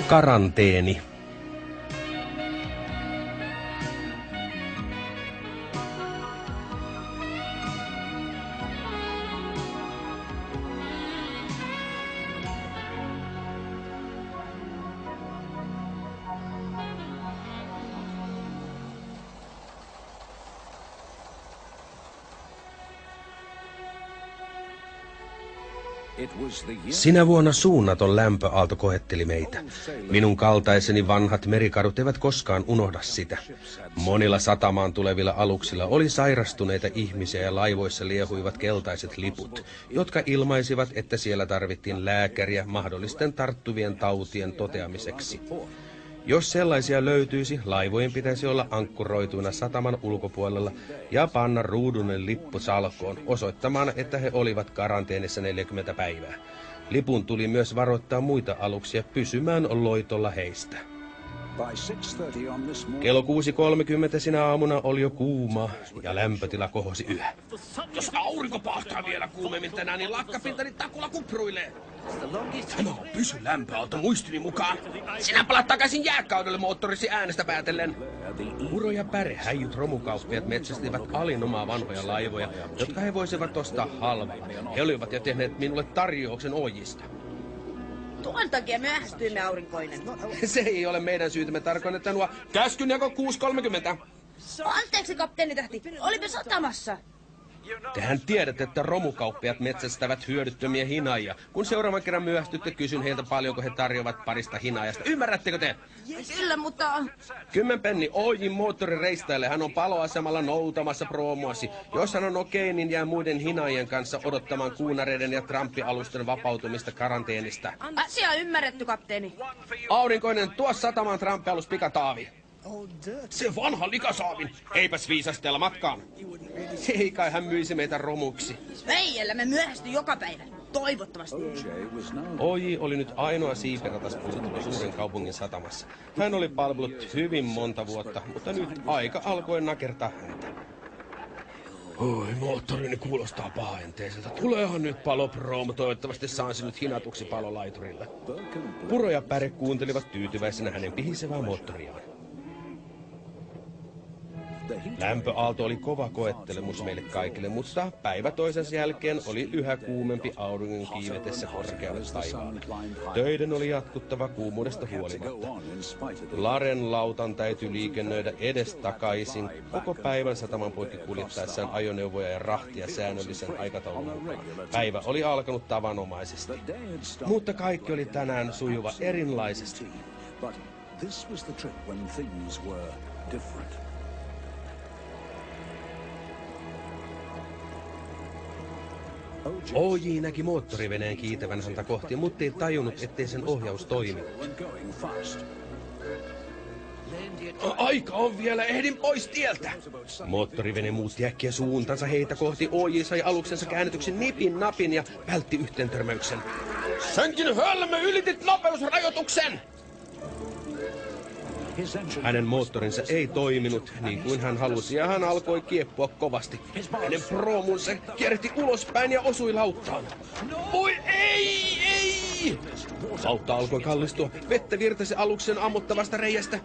Karanteeni. Sinä vuonna suunnaton lämpöaalto koetteli meitä. Minun kaltaiseni vanhat merikadut eivät koskaan unohda sitä. Monilla satamaan tulevilla aluksilla oli sairastuneita ihmisiä ja laivoissa liehuivat keltaiset liput, jotka ilmaisivat, että siellä tarvittiin lääkäriä mahdollisten tarttuvien tautien toteamiseksi. Jos sellaisia löytyisi, laivojen pitäisi olla ankkuroituina sataman ulkopuolella ja panna ruudunen lippu salkoon osoittamaan, että he olivat karanteenissa 40 päivää. Lipun tuli myös varoittaa muita aluksia pysymään loitolla heistä. Kello 6.30 sinä aamuna oli jo kuuma ja lämpötila kohosi yhä. Jos aurinko paahtaa vielä kuumemmin tänään, niin lakkapintani takulla kupruilee. Tämä on pysy lämpöaalto muistini mukaan. Sinä palat takaisin jääkaudelle moottorisi äänestä päätellen. Uro ja Päre, häijyt romukauppiat metsästivät alinomaa vanhoja laivoja, jotka he voisivat ostaa halvalla. He olivat jo tehneet minulle tarjouksen ojista. Tuon takia myöhästyimme, Aurinkoinen. Se ei ole meidän syytämme, tarkoitan nuo käskynjako 6.30. Anteeksi, kapteeni Tähti. Olimme satamassa. Tehän tiedätte, että romukauppiat metsästävät hyödyttömiä hinaajia. Kun seuraavan kerran myöhästytte, kysyn heiltä paljonko he tarjoavat parista hinaajasta. Ymmärrättekö te? Kyllä, mutta... 10 penni Oijin moottorireistaille. Hän on paloasemalla noutamassa proomuasi. Jos hän on okei, niin jää muiden hinaajien kanssa odottamaan kuunareiden ja tramppialusten vapautumista karanteenista. Asia ymmärretty, kapteeni. Aurinkoinen, tuo satamaan tramppialus pikataavi. Se vanha likasaavin. Eipäs viisastella matkaan. Ei kai hän myisi meitä romuksi. Meijällä me myöhästy joka päivä. Toivottavasti ei. Oji oli nyt ainoa siipiratas puuttunut suuren kaupungin satamassa. Hän oli palvellut hyvin monta vuotta, mutta nyt aika alkoi nakertaa häntä. Oi, moottorini kuulostaa pahenteiselta. Tuleehan nyt paloproom. Toivottavasti saan sinut hinatuksi palolaiturille. Puro ja Päre kuuntelivat tyytyväisenä hänen pihisevää moottoriaan. Lämpöaalto oli kova koettelemus meille kaikille, mutta päivä toisensa jälkeen oli yhä kuumempi auringon kiivetessä korkealle taivaalle. Töiden oli jatkuttava kuumuudesta huolimatta. Laren lautan täytyi liikennöidä edestakaisin koko päivän sataman poikki kuljettaessaan ajoneuvoja ja rahtia säännöllisen aikataulun mukaan. Päivä oli alkanut tavanomaisesti, mutta kaikki oli tänään sujuva erilaisesti. OJ näki moottoriveneen kiitävän häntä kohti, mutta ei tajunnut, ettei sen ohjaus toiminut. Aika on vielä, ehdin pois tieltä! Moottorivene muutti äkkiä suuntansa heitä kohti. OJ sai aluksensa käännetyksi nipin napin ja vältti yhteentörmäyksen. Senkin hölmö, ylitit nopeusrajoituksen! Hänen moottorinsa ei toiminut niin kuin hän halusi ja hän alkoi kieppua kovasti. Hänen proomunsa kierti ulospäin ja osui lauttaan. Voi ei! Lautta alkoi kallistua. Vettä virtasi aluksen ammottavasta reiästä.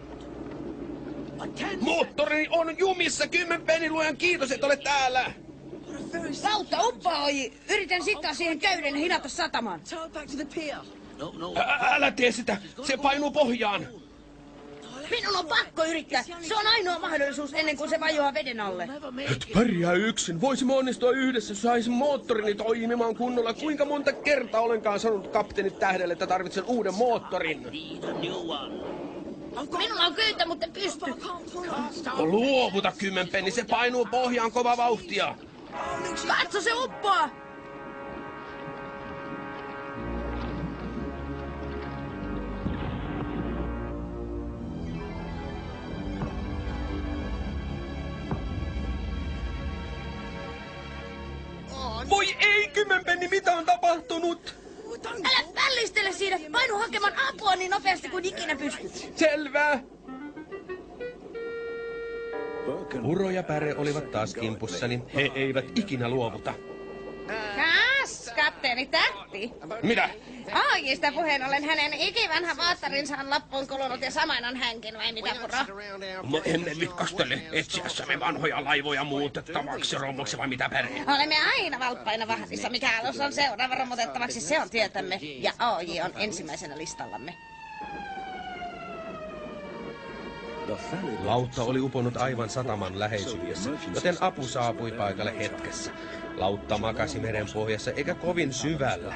Moottorini on jumissa, 10 penni, luojan kiitos, et ole täällä! Lautta uppaa, Oji. Yritän sittaa siihen köyden ja hinata satamaan. Älä tee sitä, se painuu pohjaan. Minun on pakko yrittää. Se on ainoa mahdollisuus ennen kuin se vajoaa veden alle. Et pärjää yksin. Voisimme onnistua yhdessä, jos saisin moottorini toimimaan kunnolla. Kuinka monta kertaa olenkaan sanonut kapteeni Tähdelle, että tarvitsen uuden moottorin? Minulla on kyytä, mutta en pysty. Luovuta, 10 penni. Se painuu pohjaan kova vauhtia. Katso, se uppoaa. Voi ei, 10 penni, mitä on tapahtunut? Älä vällistele siinä. Painu hakemaan apua niin nopeasti kuin ikinä pystyt. Selvä. Uro ja Päre olivat taas kimpussani. He eivät ikinä luovuta. Kas, kapteeni. tyttäreni tähti. Mitä? Aajista puheen ollen hänen ikivanha vaatarinsa on lappuun kulunut ja saman on hänkin, vai mitä puro? Me emme vitkastele etsiessämme vanhoja laivoja muutettavaksi romuksi vai mitä perhe? Olemme aina valppaina vahdissa, mikä alus on seuraava romutettavaksi, se on tietämme. Ja AJ on ensimmäisenä listallamme. Lautta oli uponnut aivan sataman läheisyydessä, joten apu saapui paikalle hetkessä. Lautta makasi meren pohjassa eikä kovin syvällä.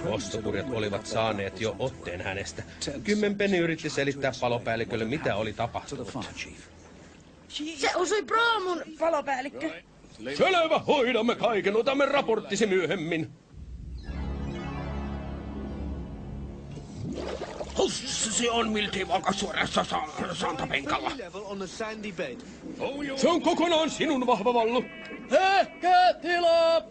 Ostopurjat olivat saaneet jo otteen hänestä. Kymmenpenni yritti selittää palopäällikölle, mitä oli tapahtunut. Se osui Broomun palopäällikkö. Selvä, hoidamme kaiken, otamme raporttisi myöhemmin. Se on miltei valkasuorassa santapenkalla. Se on kokonaan sinun vahva vallu. Ehkä tilaa!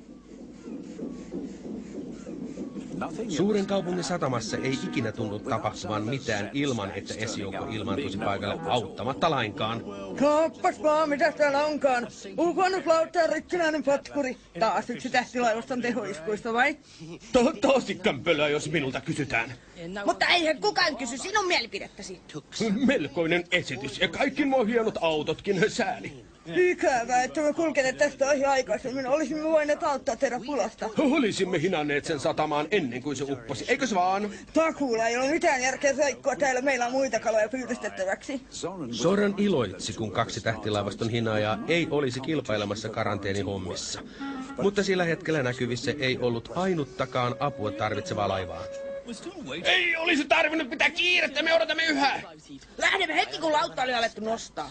Suuren kaupungin satamassa ei ikinä tunnu tapahtuvan mitään ilman, että esijoukko ilmaantuisi paikalle auttamatta lainkaan. Kappas vaan, mitä täällä onkaan. Uponnut lauttaa rikkinäinen patkuri. Taas yksi tähtilaivaston tehoiskuista, vai? Tosi kämpölää, jos minulta kysytään. Mutta eihän kukaan kysy sinun mielipidettäsi. Melkoinen esitys ja kaikki nuo hienot autotkin sääli. Ikävää, että me kulkenne tästä ohi aikaisemmin. Olisimme voineet auttaa teidän pulasta. Olisimme hinanneet sen satamaan ennen kuin se upposi, eikös vaan? Takuulla ei ole mitään järkeä saikkoa täällä. Meillä on muita kaloja pyydystettäväksi. Soran iloitsi, kun 2 tähtilaivaston hinaajaa ei olisi kilpailemassa karanteenihommissa. Mutta sillä hetkellä näkyvissä ei ollut ainuttakaan apua tarvitsevaa laivaa. Ei olisi tarvinnut pitää kiirettä, me odotamme yhä. Lähdemme heti, kun lautta oli alettu nostaa.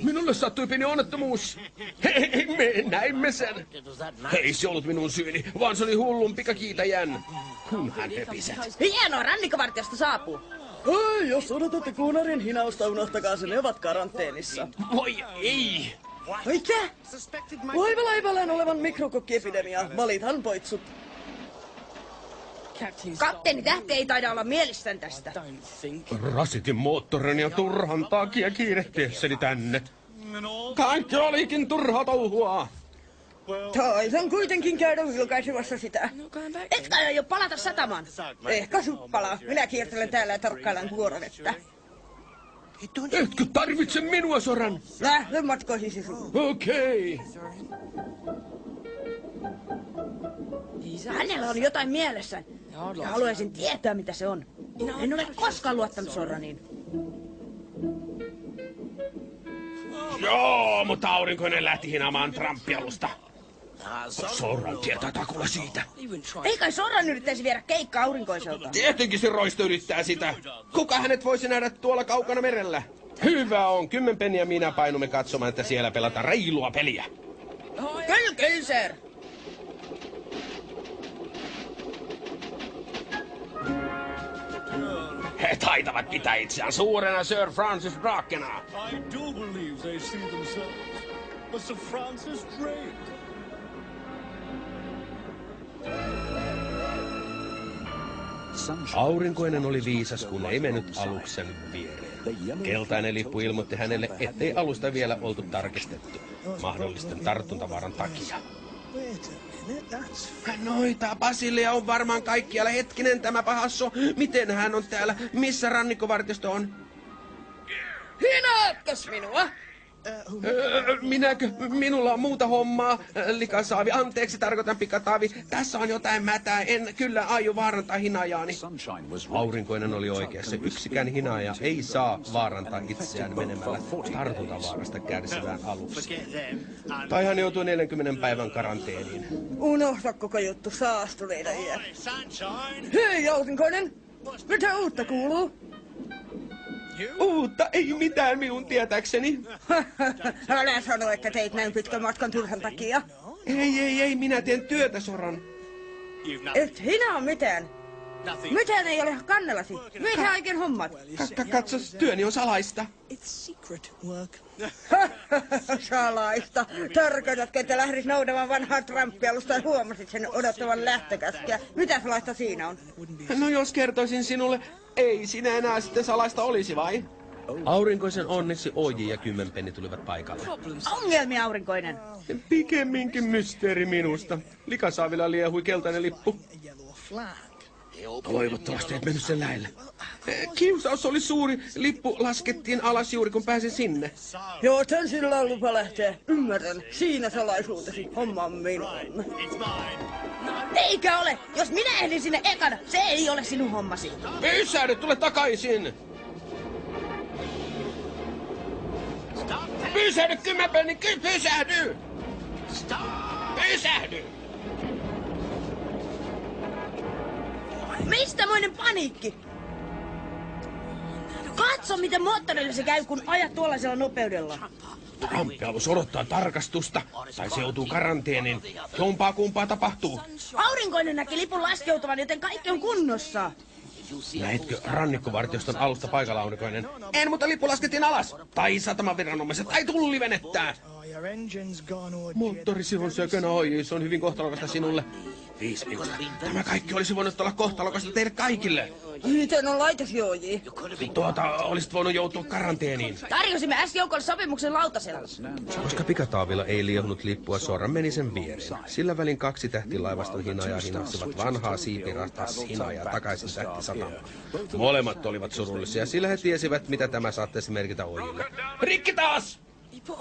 Minulle sattui pieni onnettomuus. Hei, me näimme sen. Ei se ollut minun syyni, vaan se oli hullun pikakiitäjän. Kun hän höpiset. Hienoa, rannikkovartiosta saapuu. Oi, jos odotatte kuunarin hinausta, unohtakaa se, ne ovat karanteenissa. Voi ei. Mitä? Laivalaivallaan olevan mikrokokkiepidemia. Valithan poitsut. Kapteeni Tähti ei taida olla mielissään tästä. Rasitin moottorin ja turhan takia kiirehtiessäni tänne. Kaikki olikin turhaa touhua. Taisan kuitenkin käydä vilkaisemassa sitä. Etkä aio palata satamaan. Ehkä suppalaa. Minä kiertelen täällä ja tarkkailen vuorovettä. Etkö tarvitse minua, Soran? Lähdö matkoihisi sun. Okei. Hänellä on jotain mielessään. Ja haluaisin tietää, mitä se on. En ole koskaan luottanut Soraniin. Joo, mutta aurinkoinen lähti hinaamaan Tramppialusta. Soran tietää takulla siitä. Ei kai Soran yrittäisi viedä keikka aurinkoiselta. Tietenkin se roisto yrittää sitä. Kuka hänet voisi nähdä tuolla kaukana merellä? Hyvä on, 10 penniä minä painumme katsomaan, että siellä pelataan reilua peliä. Kyllä, sir. He taitavat pitää itseään suurena Sir Francis Drakena. I do believe they see themselves as Sir Francis Drake. Aurinkoinen oli viisas, kun ei mennyt aluksen viereen. Keltainen lippu ilmoitti hänelle, ettei alusta vielä oltu tarkistettu mahdollisten tartuntavaaran takia. Noita Basilia on varmaan kaikkialla. Hetkinen, tämä pahasso. Miten hän on täällä? Missä rannikkovartiosto on? Hinaatkos minua? Minäkö? Minulla on muuta hommaa. Likasaavi, anteeksi, tarkoitan pikataavi. Tässä on jotain mätää. En kyllä aio vaarantaa hinaajaani. Aurinkoinen oli oikeassa. Yksikään hinaaja ei saa vaarantaa itseään menemällä tartuntavaarasta kärsivään alukseen. Tai hän joutuu 40 päivän karanteeniin. Unohda koko juttu saastuneita iät. Hei, aurinkoinen! Mitä uutta kuuluu? Uutta ei mitään minun tietääkseni. Älä sano, että teit näin pitkän matkan turhan takia. Ei, minä teen työtä, Soran. Et hinaa mitään. Mitään ei ole kannellasi. Mitä oikein hommat? Katsos, työni on salaista. Salaista. Tarkoitatko, että lähdis noudamaan vanhaa Tramppialusta ja huomasit sen odottavan lähtökäskeä? Mitä salaista siinä on? No jos kertoisin sinulle, ei sinä enää sitten salaista olisi, vai? Aurinkoisen onneksi Oji ja Kymmenpenni tulivat paikalle. Ongelmia, Aurinkoinen. Pikemminkin mysteeri minusta. Likasaavilla liehui keltainen lippu. Toivottavasti et mennyt sen lähelle. Kiusaus oli suuri. Lippu laskettiin alas juuri kun pääsin sinne. Joo, sen sillä on lupa lähteä. Ymmärrän. Siinä salaisuutesi. Homma on minun. Eikä ole! Jos minä ehdin sinne ekana, se ei ole sinun hommasi. Pysähdy, tule takaisin! Pysähdy, Kymmenpenni, pysähdy! Pysähdy! Mistä moinen paniikki? Katso, miten moottorille se käy, kun ajat tuollaisella nopeudella. Ramppialus odottaa tarkastusta, tai se joutuu karanteeniin. Jompaa kumpaa tapahtuu. Aurinkoinen näki lipun laskeutuvan, joten kaikki on kunnossa. Näetkö rannikkovartioston alusta paikalla, Aurinkoinen? En, mutta lippu laskettiin alas. Tai satamaviranomaiset, tai tulli venettää. Moottorisi on sökönä, oi, se on hyvin kohtalokasta sinulle. 5 minusta. Tämä kaikki olisi voinut olla kohtalokasta teille kaikille. Miten on laitasi, Oji? Olisit voinut joutua karanteeniin. Tarjosimme S-joukolle sopimuksen lautasella. Koska pikataavilla ei liehunut lippua, Sora meni sen viereen. Sillä välin 2 tähtilaivaston hinaajaa hinasivat vanhaa siipirahtas hinaajaa takaisin tähtisatamaan. Molemmat olivat surullisia, sillä he tiesivät, mitä tämä saattaisi merkitä Ojille. Rikki taas!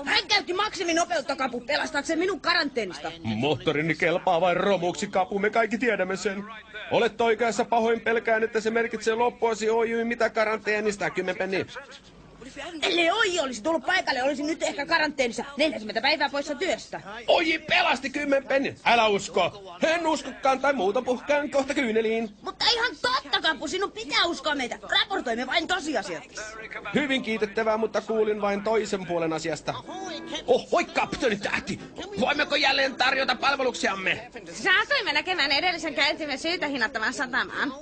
Hän käytti maksiminopeutta, Kapu, pelastaakseen minun karanteenista. Moottorini kelpaa vain romuksi, Kapu, me kaikki tiedämme sen. Olet oikeassa, pahoin pelkään, että se merkitsee loppuasi Oji, mitä karanteenista, Kymmenpenni. Ellei Oji olisi tullut paikalle, olisi nyt ehkä karanteenissa 40 päivää poissa työstä. Oji pelasti Kymmenpenni. Älä usko. En uskokaan tai muuta puhkaan kohta kyyneliin. Mutta ihan totta, Kapu, sinun pitää uskoa meitä. Raportoimme vain tosiasiat. Hyvin kiitettävää, mutta kuulin vain toisen puolen asiasta. Oi, kapteeni tähti. Voimmeko jälleen tarjota palveluksiamme? Saatoimme näkemään edellisen käyntimme syytä hinattavan satamaan.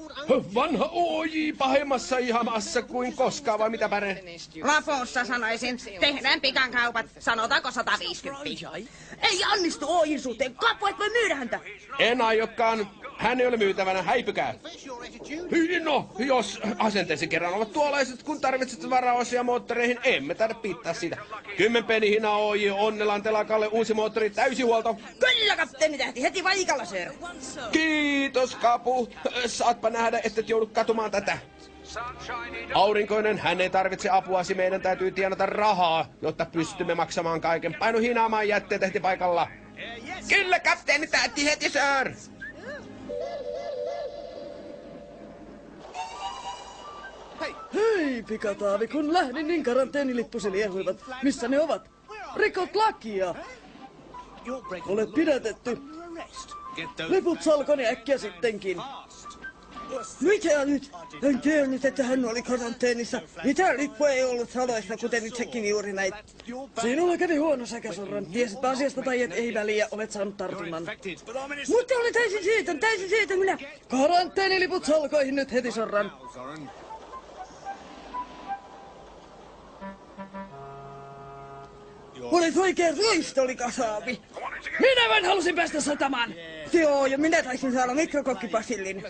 Vanha Oji pahemmassa ihamassa kuin koskaan, vai mitä päre? Lopussa sanoisin, tehdään pikan kaupat, sanotaanko 150. Ei onnistu Ojin suhteen, Kapu, et voi myydä häntä. En aiokaan. Hän ei ole myytävänä, häipykää. No, jos asenteesi kerran ovat tuollaiset, kun tarvitset varaosia moottoreihin, emme taida pitää sitä. 10 penni hina Oji, Onnelan telakalle uusi moottori, täysihuolto. Kyllä, kapteeni tähti, heti vaikalla, sir. Kiitos, Kapu. Saatpa nähdä, ettet joudu katumaan tätä. Aurinkoinen, hän ei tarvitse apuasi, meidän täytyy tienata rahaa, jotta pystymme maksamaan kaiken. Painu hinaamaan jätteet heti paikalla. Kyllä, kapteeni tähti, heti, sir. Hei, pikataavi, kun lähdin, niin karanteenilippusi liehuivat. Missä ne ovat? Rikot lakia! Olet pidätetty. Liput salkoni äkkiä sittenkin. Mitä nyt? En tiennyt, että hän oli karanteenissa. Mitä lippu ei ollut saloissa, kuten itsekin juuri näit. Sinulla kävi huono säkäsorran. Tiesitpä asiasta tai et, ei väliä, olet saanut tartunnan. Mutta oli täysin siitä minä. Karanteeniliput salkoihin nyt heti, sorran. Olet oikein roistolikasaavi. Minä vain halusin päästä satamaan. Joo, ja minä taisin saada mikrokokkipasillin.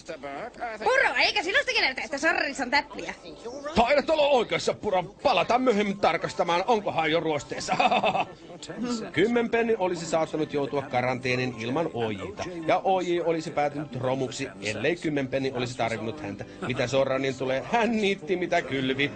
Puro, eikä sinustakin näytä, että sorrissa on täpliä. Taidat olla oikeassa, Pura. Palataan myöhemmin tarkastamaan, onkohan jo ruosteessa. 10 penni olisi saattanut joutua karanteenin ilman Ojita. Ja Oji olisi päätynyt romuksi, ellei 10 penni olisi tarvinnut häntä. Mitä Sorranin tulee, hän niitti mitä kylvi.